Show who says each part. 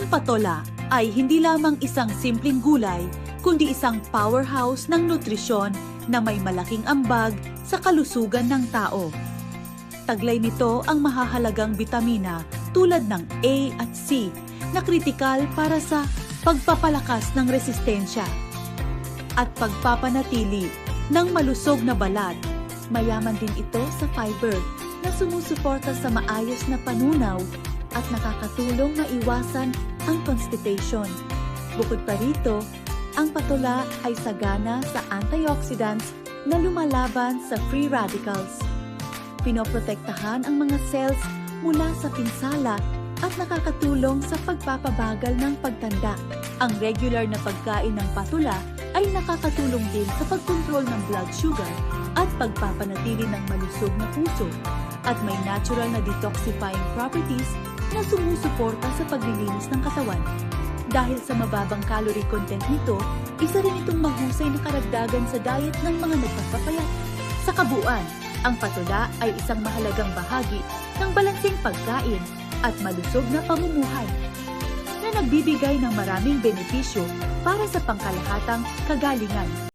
Speaker 1: Ang patola ay hindi lamang isang simpleng gulay, kundi isang powerhouse ng nutrisyon na may malaking ambag sa kalusugan ng tao. Taglay nito ang mahahalagang bitamina tulad ng A at C na kritikal para sa pagpapalakas ng resistensya at pagpapanatili ng malusog na balat. Mayaman din ito sa fiber na sumusuporta sa maayos na panunaw at nakakatulong na iwasan ang constipation. Bukod pa rito, ang patola ay sagana sa antioxidants na lumalaban sa free radicals. Pinoprotektahan ang mga cells mula sa pinsala at nakakatulong sa pagpapabagal ng pagtanda. Ang regular na pagkain ng patola ay nakakatulong din sa pagkontrol ng blood sugar at pagpapanatili ng malusog na puso, at may natural na detoxifying properties na sumusuporta sa paglilinis ng katawan. Dahil sa mababang calorie content nito, isa rin itong mahusay na karagdagan sa diet ng mga nagpapapayat. Sa kabuuan, ang patola ay isang mahalagang bahagi ng balanseng pagkain at malusog na pamumuhay na nagbibigay ng maraming benepisyo para sa pangkalahatang kagalingan.